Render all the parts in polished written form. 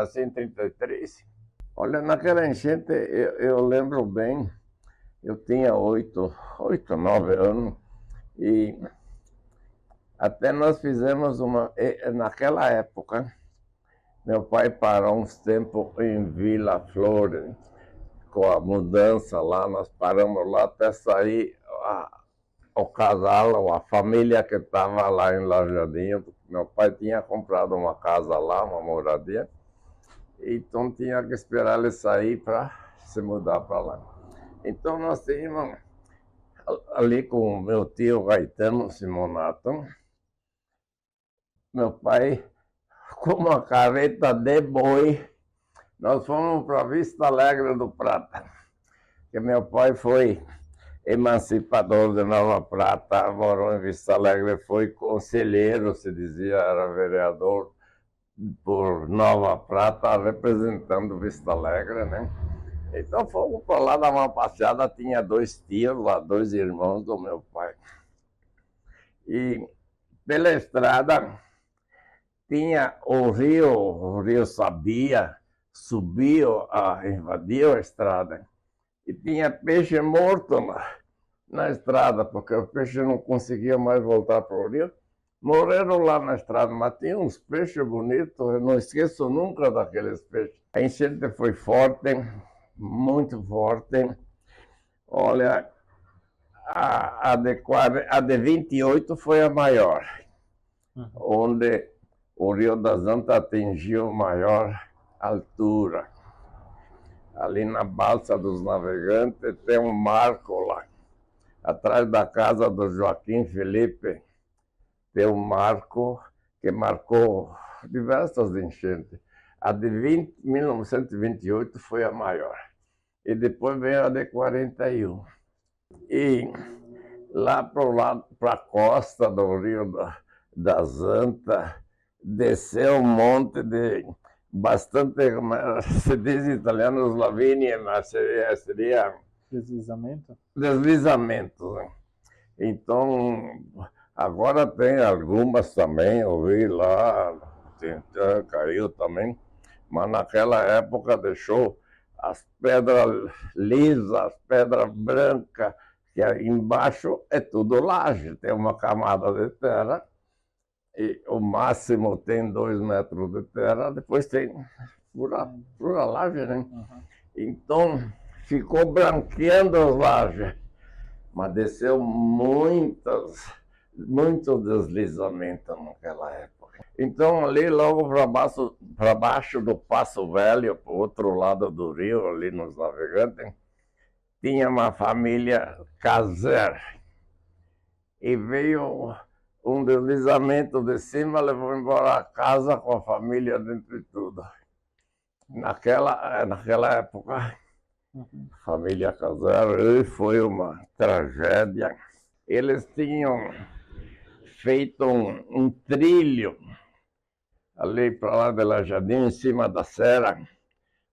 nasci em 33. Olha, naquela enchente eu lembro bem, eu tinha 9 anos, e até nós fizemos naquela época, meu pai parou uns tempos em Vila Flores, com a mudança lá, nós paramos lá até sair o casal, ou a família que estava lá em Lajadinho. Meu pai tinha comprado uma casa lá, uma moradia, então tinha que esperar ele sair para se mudar para lá. Então nós tínhamos ali com o meu tio Gaetano Simonato, meu pai com uma carreta de boi, nós fomos para Vista Alegre do Prata, que meu pai foi emancipador de Nova Prata, morou em Vista Alegre, foi conselheiro, se dizia, era vereador por Nova Prata, representando Vista Alegre, né? Então fomos para lá dar uma passeada, tinha 2 tios lá, 2 irmãos do meu pai. E pela estrada tinha o rio Sabia, subiu, invadiu a estrada. E tinha peixe morto na estrada, porque o peixe não conseguia mais voltar para o rio. Morreram lá na estrada, mas tinha uns peixes bonitos, eu não esqueço nunca daqueles peixes. A enchente foi forte, muito forte. Olha, a de 28 foi a maior, onde o Rio das Antas atingiu maior altura. Ali na Balsa dos Navegantes tem um marco lá. Atrás da casa do Joaquim Felipe tem um marco que marcou diversas enchentes. A de 1928 foi a maior. E depois veio a de 41. E lá para a costa do Rio das Antas, desceu um monte de bastante, se diz em italiano, Slavinia, mas seria deslizamento. Né? Então, agora tem algumas também, eu vi lá, caiu também, mas naquela época deixou as pedras lisas, as pedras brancas, que embaixo é tudo laje, tem uma camada de terra, e o máximo tem 2 metros de terra, depois tem pura laje, né? Então, ficou branqueando as lajes, mas desceu muito deslizamento naquela época. Então, ali logo para baixo do Passo Velho, para o outro lado do rio, ali nos Navegantes, tinha uma família Caser, e veio um deslizamento de cima, levou embora a casa com a família dentro de tudo. Naquela época, a família Caser foi uma tragédia. Eles tinham feito um trilho ali para lá de Lajadinho, em cima da serra,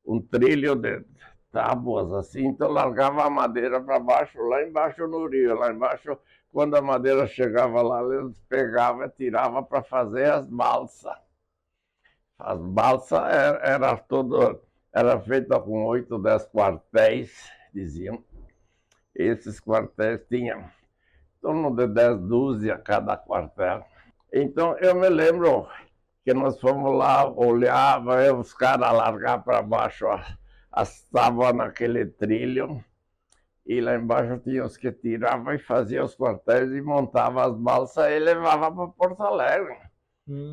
um trilho de tábuas assim, então largava a madeira para baixo, lá embaixo no rio, lá embaixo, quando a madeira chegava lá, eles pegavam e tiravam para fazer as balsas. As balsas era feita com 8, 10 quartéis, diziam. Esses quartéis tinham em torno de 10 dúzias cada quartel. Então eu me lembro que nós fomos lá, olhava, os caras largar para baixo as tábuas naquele trilho, e lá embaixo tinha os que tiravam e faziam os quartéis e montavam as balsas e levavam para Porto Alegre.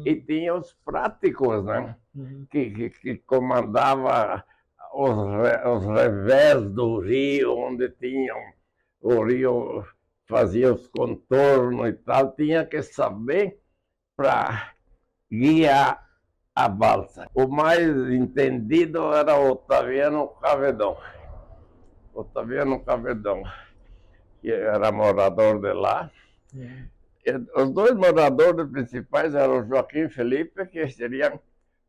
E tinha os práticos, né? Que comandavam os revés do rio, onde tinham o rio, fazia os contornos e tal, tinha que saber para guiar a balsa. O mais entendido era o Otaviano Cavedon. Otaviano Cavedon, que era morador de lá. Os 2 moradores principais eram o Joaquim Felipe, que seria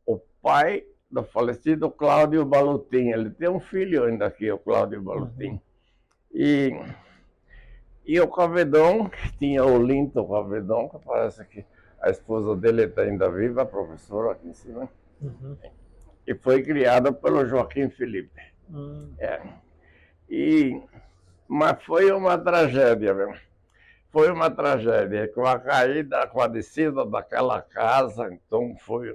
o pai do falecido Cláudio Balutin. Ele tem um filho ainda aqui, o Cláudio Balutin. E o Cavedon, que tinha o Linton Cavedon, que parece que a esposa dele está ainda viva, a professora aqui em cima. e foi criado pelo Joaquim Felipe. É. Mas foi uma tragédia, viu? Foi uma tragédia. Com a caída, com a descida daquela casa, então foi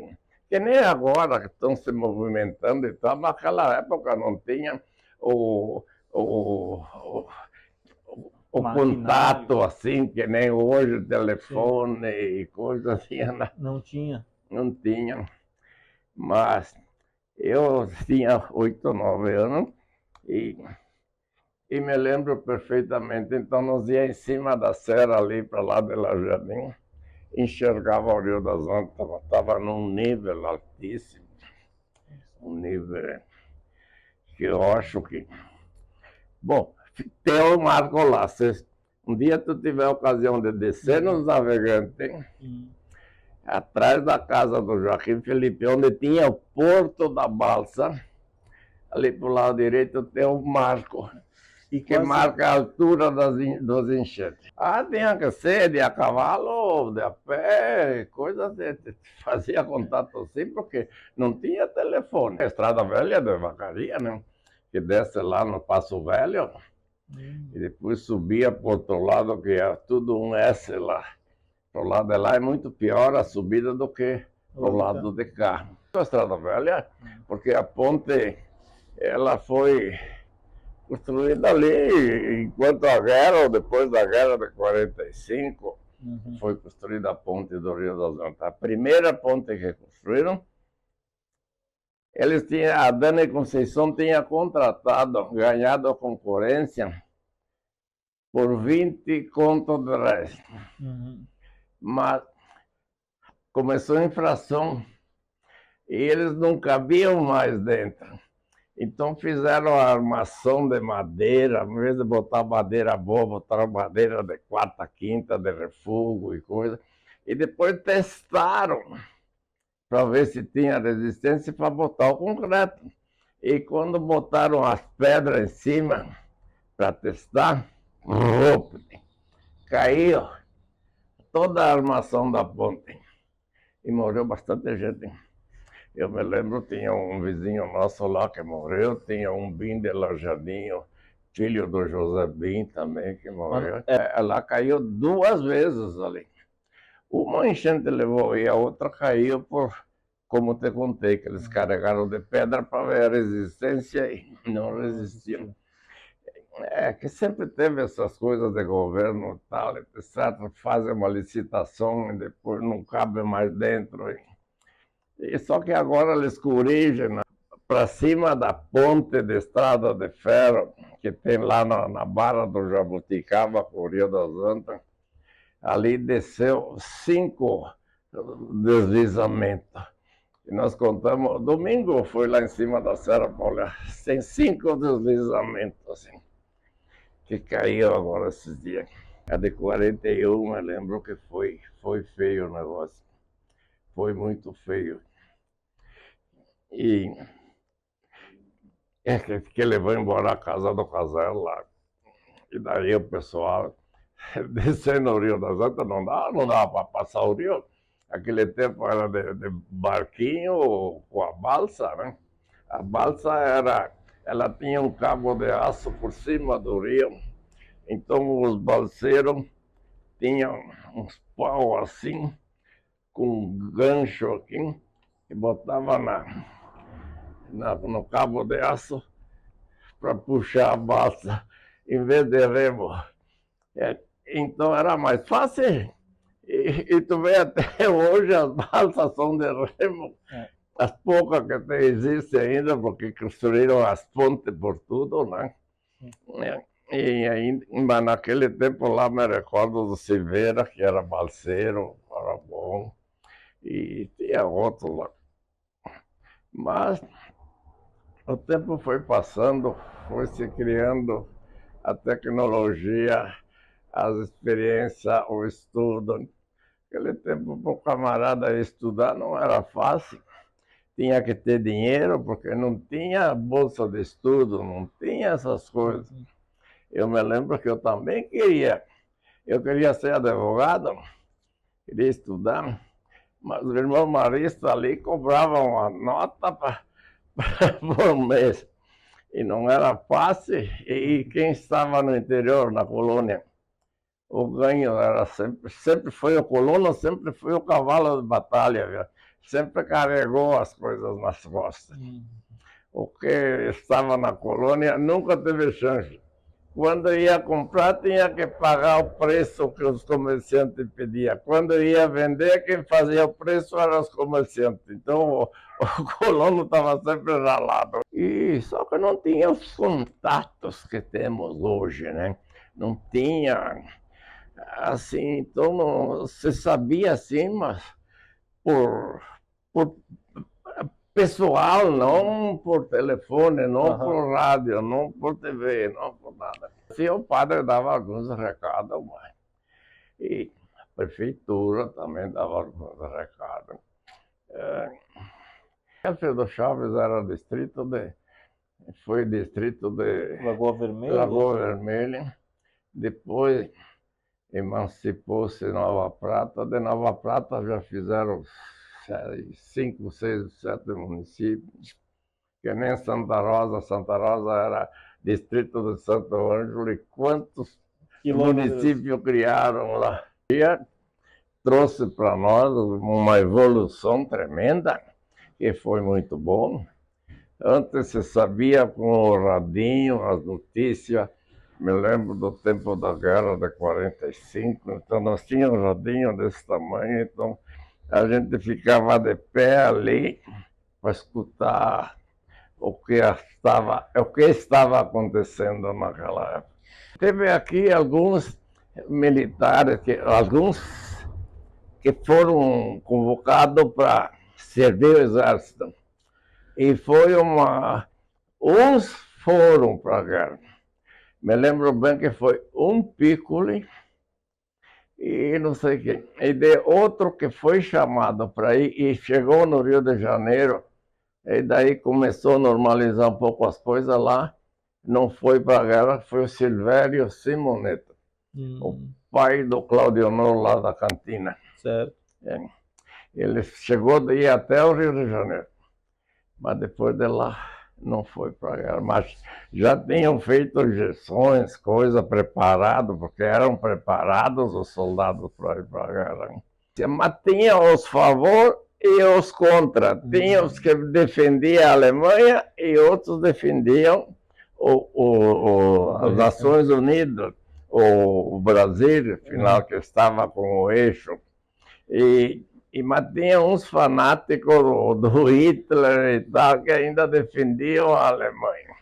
que nem agora que estão se movimentando e tal, naquela época não tinha o, o, o, o contato assim, que nem hoje, telefone e coisa assim. Não tinha? Não tinha. Mas eu tinha 8, 9 anos e me lembro perfeitamente. Então nós ia em cima da serra ali para lá de La Jardim, enxergava o Rio das Antas, estava num nível altíssimo, um nível que eu acho que... Bom, tem um marco lá. Um dia tu tiver a ocasião de descer nos Navegantes, atrás da casa do Joaquim Felipe, onde tinha o Porto da Balsa, ali para o lado direito tem um marco, que marca a altura dos enchentes. Tinha que ser de a cavalo, de a pé, coisa fazia contato assim, porque não tinha telefone. A Estrada Velha de Vacaria, né? Que desce lá no Passo Velho, e depois subia para o outro lado, que é tudo um S lá. Para o lado de lá é muito pior a subida do que para o lado de cá. A Estrada Velha, porque a ponte, ela foi construída ali enquanto a guerra, ou depois da guerra de 45, foi construída a ponte do Rio das Antas. A primeira ponte que construíram, a Dana Conceição tinha contratado, ganhado a concorrência por 20 contos de reais. Mas começou a infração e eles não cabiam mais dentro. Então fizeram a armação de madeira, em vez de botar madeira boa, botaram madeira de 4ª, 5ª, de refúgio e coisa. E depois testaram para ver se tinha resistência para botar o concreto. E quando botaram as pedras em cima para testar, caiu toda a armação da ponte e morreu bastante gente. Eu me lembro, tinha um vizinho nosso lá que morreu, tinha um Bim de Lajadinho, filho do José Bim também, que morreu. Ela caiu 2 vezes ali. Uma enchente levou e a outra caiu por, como te contei, que eles carregaram de pedra para ver a resistência e não resistiam. Que sempre teve essas coisas de governo e tal, etc. Fazem uma licitação e depois não cabe mais dentro. E só que agora eles corrigem para cima da ponte de estrada de ferro que tem lá na Barra do Jabuticaba, com o Rio das Antas. Ali desceu 5 deslizamentos. E nós contamos, domingo foi lá em cima da Serra Paulista, tem 5 deslizamentos assim, que caiu agora esses dias. A de 41, eu lembro que foi feio o negócio. Foi muito feio. E que levou embora a casa do Casal lá. E daí o pessoal descendo o Rio das Antas, não dava para passar o rio. Aquele tempo era de barquinho com a balsa, né? A balsa ela tinha um cabo de aço por cima do rio. Então os balseiros tinham uns pau assim, com um gancho aqui, e botava no cabo de aço para puxar a balsa, em vez de remo. Então era mais fácil. E tu vê até hoje as balsas são de remo. As poucas que existem ainda, porque construíram as pontes por tudo, né? E ainda, mas naquele tempo lá me recordo do Silveira, que era balseiro, era bom, e tinha outro lá. Mas o tempo foi passando, foi se criando a tecnologia, as experiências, o estudo. Naquele tempo, para o camarada estudar não era fácil. Tinha que ter dinheiro, porque não tinha bolsa de estudo, não tinha essas coisas. Eu me lembro que eu também queria. Eu queria ser advogado, queria estudar, mas o irmão Marista ali cobrava uma nota por mês. E não era fácil. E quem estava no interior, na colônia, o ganho era sempre foi o colono, sempre foi o cavalo de batalha, viu? Sempre carregou as coisas nas costas. O que estava na colônia nunca teve chance. Quando ia comprar, tinha que pagar o preço que os comerciantes pediam. Quando ia vender, quem fazia o preço eram os comerciantes. Então, o colono estava sempre ralado. E só que não tinha os contatos que temos hoje, né? Não tinha, assim, então não, se sabia assim, mas por pessoal, não por telefone, não por rádio, não por TV, não por nada. Assim, o padre dava alguns recados, mas... E a prefeitura também dava alguns recados. Alfredo Chaves era foi distrito de Lagoa Vermelha? Lagoa Vermelha. Depois emancipou-se Nova Prata. De Nova Prata já fizeram 5, 6, 7 municípios, que nem Santa Rosa. Santa Rosa era distrito de Santo Ângelo, e quantos municípios criaram lá. E trouxe para nós uma evolução tremenda, que foi muito bom. Antes se sabia com o radinho, as notícias. Me lembro do tempo da guerra de 45, então nós tínhamos um radinho desse tamanho, então a gente ficava de pé ali para escutar o que estava acontecendo naquela época. Teve aqui alguns militares, alguns que foram convocados para servir o exército. E foi uns foram para a guerra. Me lembro bem que foi um Piccoli e não sei quem. E de outro que foi chamado para ir e chegou no Rio de Janeiro. E daí começou a normalizar um pouco as coisas lá. Não foi para a guerra, foi o Silvério Simonetta, o pai do Claudio Honor lá da cantina. Certo. Ele chegou de ir até o Rio de Janeiro, mas depois de lá não foi para a guerra. Mas já tinham feito injeções, coisa preparado, porque eram preparados os soldados para ir para a guerra. Mas tinha os favor e os contra. Tinha os que defendiam a Alemanha e outros defendiam as Nações Unidas, o Brasil, afinal, que estava com o eixo. Mas tinha uns fanáticos do Hitler e tal, que ainda defendiam a Alemanha.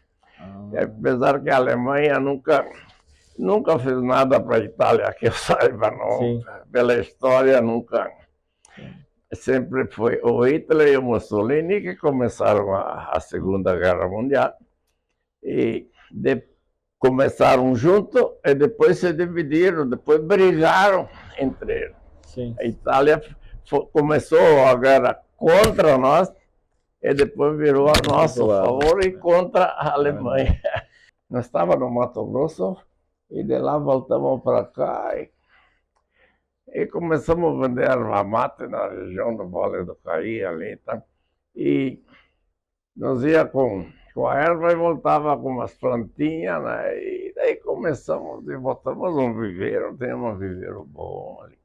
Apesar que a Alemanha nunca fez nada para a Itália, que eu saiba, não. Sim. Pela história, nunca. Sempre foi o Hitler e o Mussolini que começaram a Segunda Guerra Mundial. E começaram juntos e depois se dividiram, depois brigaram entre eles. Sim. A Itália começou a guerra contra nós e depois virou a nosso favor e contra a Alemanha. Nós estávamos no Mato Grosso e de lá voltamos para cá e começamos a vender erva mate na região do Vale do Caí ali, tá? E nós ia com a erva e voltava com umas plantinhas, né? E daí começamos e voltamos um viveiro, tem um viveiro bom ali.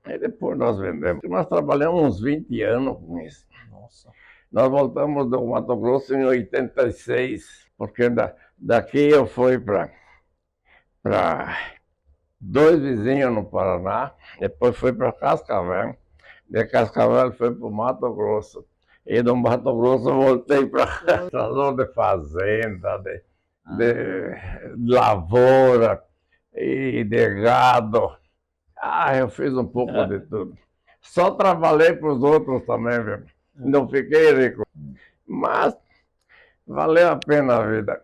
Aí depois nós vendemos. Nós trabalhamos uns 20 anos com isso. Nossa. Nós voltamos do Mato Grosso em 86, porque daqui eu fui para 2 vizinhos no Paraná, depois fui para Cascavel, de Cascavel fui para o Mato Grosso. E do Mato Grosso eu voltei para a zona de fazenda, de lavoura e de gado. Eu fiz um pouco de tudo. Só trabalhei para os outros também, viu? Não fiquei rico. Mas valeu a pena a vida.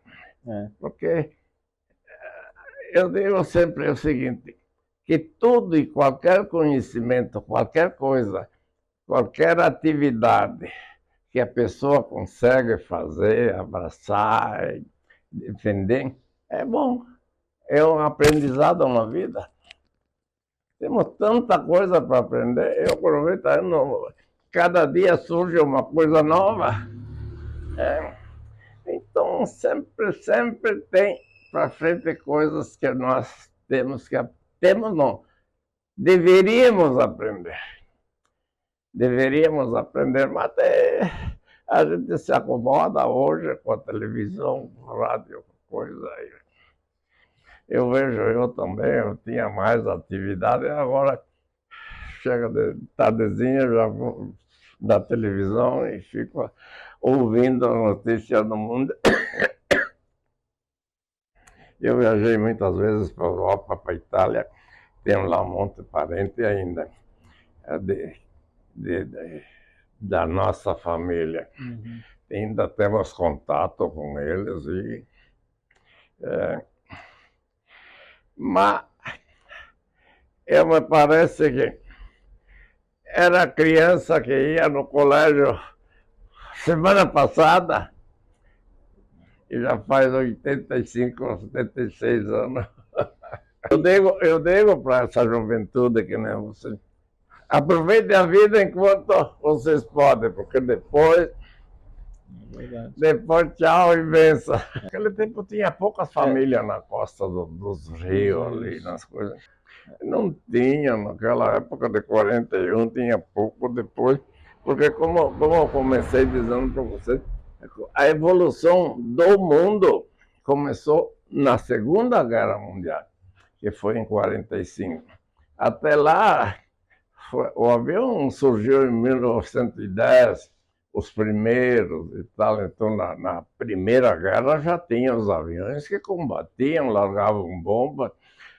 Porque eu digo sempre o seguinte, que tudo e qualquer conhecimento, qualquer coisa, qualquer atividade que a pessoa consegue fazer, abraçar, defender, é bom. É um aprendizado na vida. Temos tanta coisa para aprender, eu aproveito, cada dia surge uma coisa nova. Então, sempre tem para frente coisas que nós temos não, deveríamos aprender. Deveríamos aprender, mas até a gente se acomoda hoje com a televisão, rádio, coisa aí. Eu vejo, eu também, eu tinha mais atividade, agora chega de tardezinha, já vou da televisão e fico ouvindo a notícia do mundo. Eu viajei muitas vezes para a Europa, para a Itália, tenho lá um monte de parente ainda da nossa família. Uhum. Ainda temos contato com eles mas eu me parece que era criança que ia no colégio semana passada e já faz 85, 76 anos. Eu digo para essa juventude que nem você, aproveite a vida enquanto vocês podem, porque depois tchau e benção. Naquele tempo tinha poucas famílias na costa dos rios ali, nas coisas. Não tinha, naquela época de 41, tinha pouco depois, porque como eu comecei dizendo para vocês, a evolução do mundo começou na Segunda Guerra Mundial, que foi em 45. Até lá, o avião surgiu em 1910, os primeiros e tal. Então, na Primeira Guerra já tinha os aviões que combatiam, largavam bombas.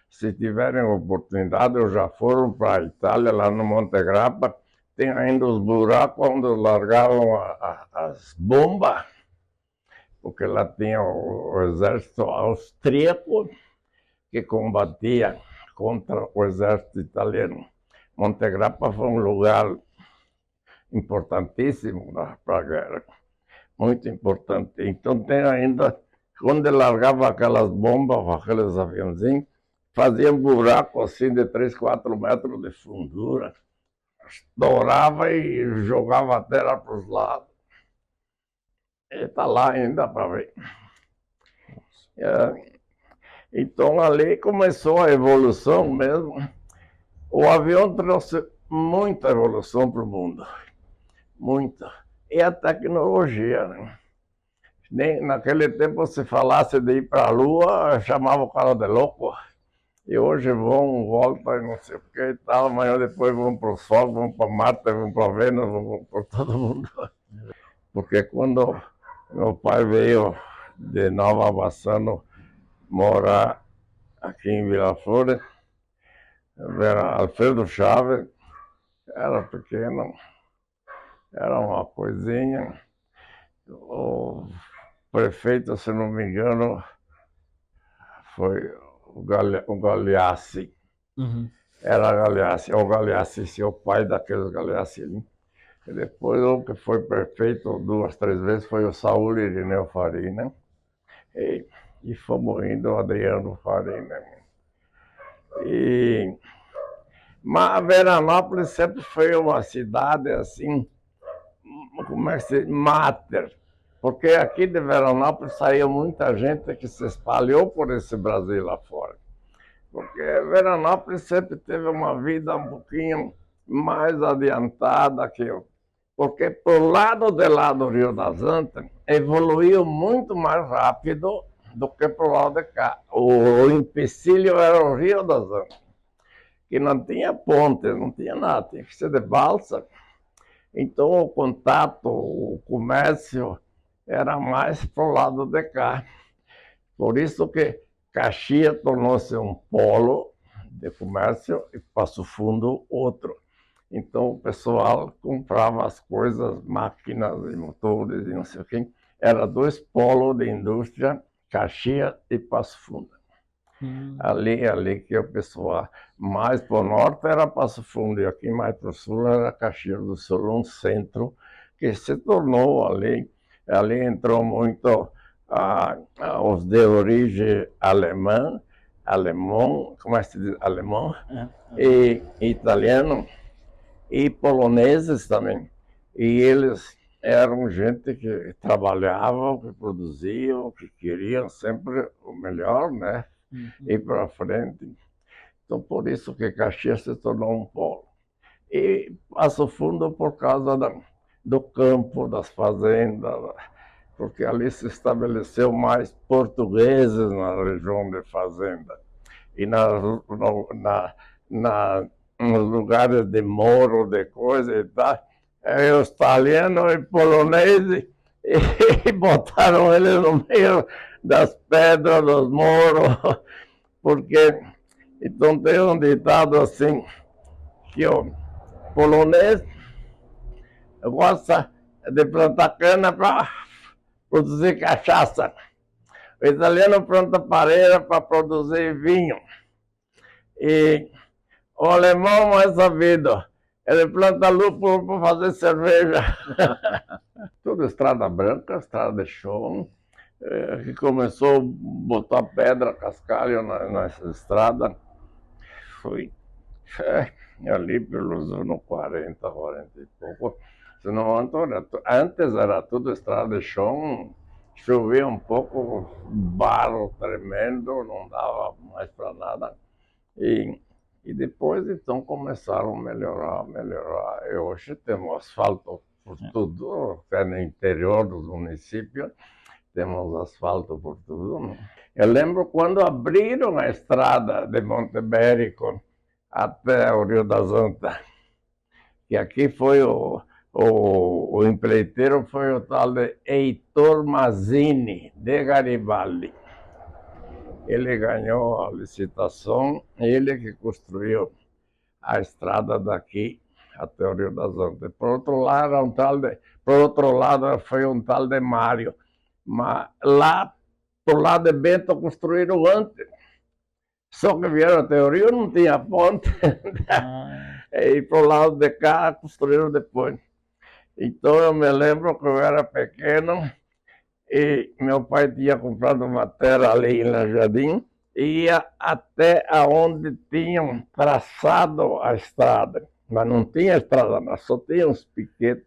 Se tiverem oportunidade, eu já foram para a Itália, lá no Monte Grappa, tem ainda os buracos onde largavam as bombas, porque lá tinha o exército austríaco que combatia contra o exército italiano. Monte Grappa foi um lugar importantíssimo para a guerra, muito importante. Então tem ainda, quando largava aquelas bombas, aqueles aviãozinhos, faziam buraco assim de 3, 4 metros de fundura, estourava e jogava a terra para os lados. E está lá ainda para ver. Então ali começou a evolução mesmo. O avião trouxe muita evolução para o mundo, muita. E a tecnologia, né? Nem naquele tempo, se falasse de ir para a Lua, chamava o cara de louco. E hoje vão, voltam, e não sei o que e tal, amanhã depois vão para o Sol, vão para Marte, vão para Vênus, vão para todo mundo. Porque quando meu pai veio de Nova Bassano morar aqui em Vila Flores, era Alfredo Chaves, era pequeno, era uma coisinha. O prefeito, se não me engano, foi o Galeassi. Uhum. Era Galeassi, o Galeassi, seu pai daqueles Galeassi ali. E depois o que foi prefeito 2, 3 vezes foi o Saúl Irineu Farina. E fomos indo o Adriano Farina. Mas Veranópolis sempre foi uma cidade assim, como é que se diz? Máter. Porque aqui de Veranópolis saiu muita gente que se espalhou por esse Brasil lá fora. Porque Veranópolis sempre teve uma vida um pouquinho mais adiantada que eu. Porque por lado de lá do Rio das Antas, evoluiu muito mais rápido do que por lado de cá. O empecilho era o Rio das Antas, que não tinha ponte, não tinha nada, tinha que ser de balsa. Então o contato, o comércio era mais para o lado de cá. Por isso que Caxias tornou-se um polo de comércio e Passo Fundo outro. Então o pessoal comprava as coisas, máquinas e motores e não sei o quê. Era 2 polos de indústria, Caxias e Passo Fundo. Ali que o pessoal, mais para o norte era Passo Fundo e aqui mais para o sul era Caxias do Sul, um centro que se tornou ali. Ali entrou muito os de origem alemão, como é que se diz? Alemão, e italiano, e poloneses também. E eles eram gente que trabalhavam, que produziam, que queriam sempre o melhor, né? Ir para frente. Então, por isso que Caxias se tornou um polo. E Passo Fundo por causa do campo, das fazendas, porque ali se estabeleceu mais portugueses na região de fazenda. E nos lugares de moro, de coisa e tal, os italianos e poloneses, e botaram eles no meio das pedras, dos moros, porque então tem um ditado assim, que o polonês gosta de plantar cana para produzir cachaça. O italiano planta pareira para produzir vinho. E o alemão mais sabido, ele planta lúpulo para fazer cerveja. Tudo estrada branca, estrada de chão, que começou a botar pedra, cascalho nessa estrada. Foi ali pelos anos 40, 40 e pouco. Senão, antes era tudo estrada de chão, chovia um pouco, barro tremendo, não dava mais para nada. E depois, então, começaram a melhorar. E hoje temos asfalto por tudo, até no interior dos municípios, temos asfalto por tudo. Eu lembro quando abriram a estrada de Montebérico até o Rio das Antas, que aqui foi o empreiteiro foi o tal de Heitor Mazzini, de Garibaldi. Ele ganhou a licitação, ele que construiu a estrada daqui até o Rio das Antas. Por outro lado, foi um tal de Mário. Mas lá, por lado de Bento, construíram antes. Só que vieram até o Rio, não tinha ponte. E pro lado de cá, construíram depois. Então, eu me lembro que eu era pequeno, e meu pai tinha comprado uma terra ali em Lajadim, e ia até aonde tinham traçado a estrada. Mas não tinha estrada, só tinha uns piquetes.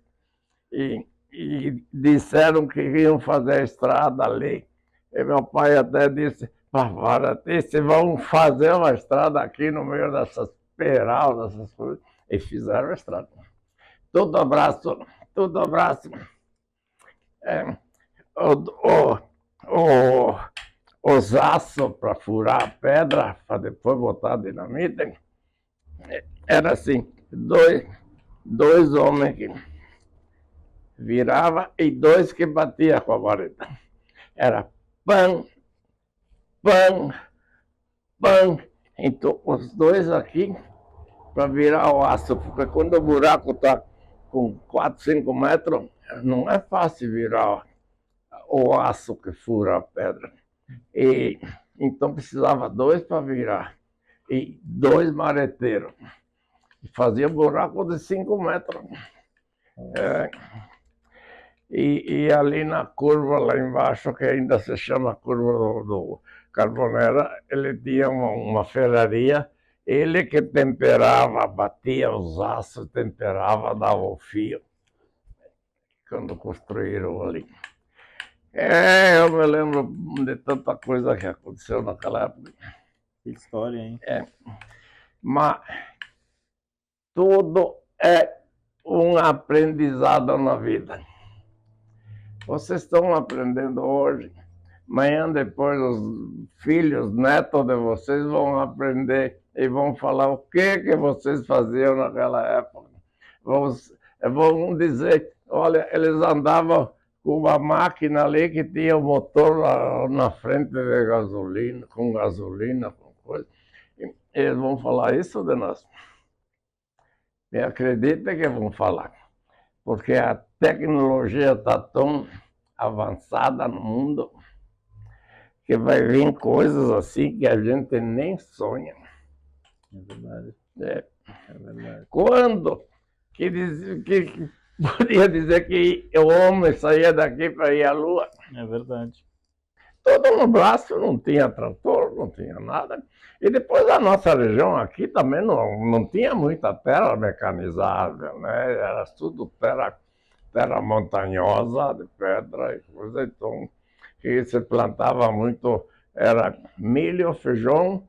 E disseram que iam fazer a estrada ali. E meu pai até disse, se vão fazer uma estrada aqui no meio dessas peral, dessas coisas. E fizeram a estrada. Todo abraço. Os aços para furar a pedra, para depois botar dinamite, era assim, dois homens que virava e dois que batia com a vareta. Era pam. Então, os dois aqui para virar o aço, porque quando o buraco está com 4, 5 metros, não é fácil virar o aço que fura a pedra. E então precisava dois para virar e dois mareteiros. Fazia buraco de 5 metros. E ali na curva, lá embaixo, que ainda se chama curva do Carbonera, ele tinha uma ferraria, ele que temperava, batia os aços, temperava, dava o fio, quando construíram ali. Eu me lembro de tanta coisa que aconteceu naquela época. Que história, hein? Mas tudo é um aprendizado na vida. Vocês estão aprendendo hoje, amanhã depois os filhos, netos de vocês vão aprender e vão falar o que vocês faziam naquela época. Vão dizer, olha, eles andavam com uma máquina ali que tinha o motor na frente de gasolina, com coisa. Eles vão falar isso de nós. Me acredita que vão falar. Porque a tecnologia está tão avançada no mundo que vai vir coisas assim que a gente nem sonha. É verdade. É verdade. Quando que podia dizer que o homem saía daqui para ir à Lua? É verdade. Todo no braço, não tinha trator, não tinha nada. E depois a nossa região aqui também não tinha muita terra mecanizável, né? Era tudo terra terra montanhosa, de pedra e coisa, então que se plantava muito, era milho, feijão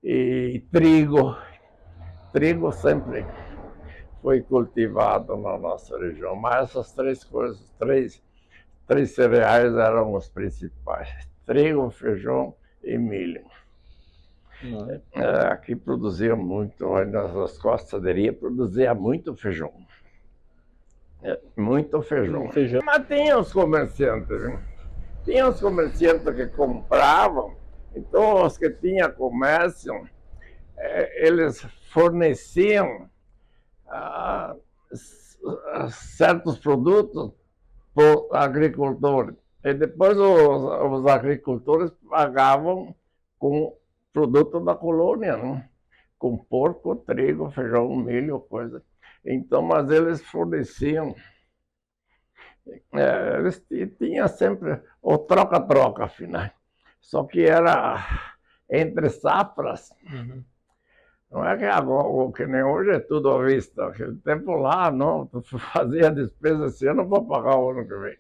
e trigo. Trigo sempre foi cultivado na nossa região, mas essas três coisas, três cereais eram os principais: trigo, feijão e milho. Aqui produzia muito, nas costas de Iria produzia muito feijão. Muito feijão. Mas tinha os comerciantes, viu? Tinha os comerciantes que compravam, então os que tinham comércio, eles forneciam certos produtos para o agricultor. E depois os agricultores pagavam com produto da colônia, né? Com porco, trigo, feijão, milho, coisa. Então, mas eles forneciam, eles tinham sempre o troca-troca, afinal. Só que era entre safras. Não é que agora, que nem hoje é tudo à vista. Aquele tempo lá, não, tu fazia despesa esse ano para pagar o ano que vem.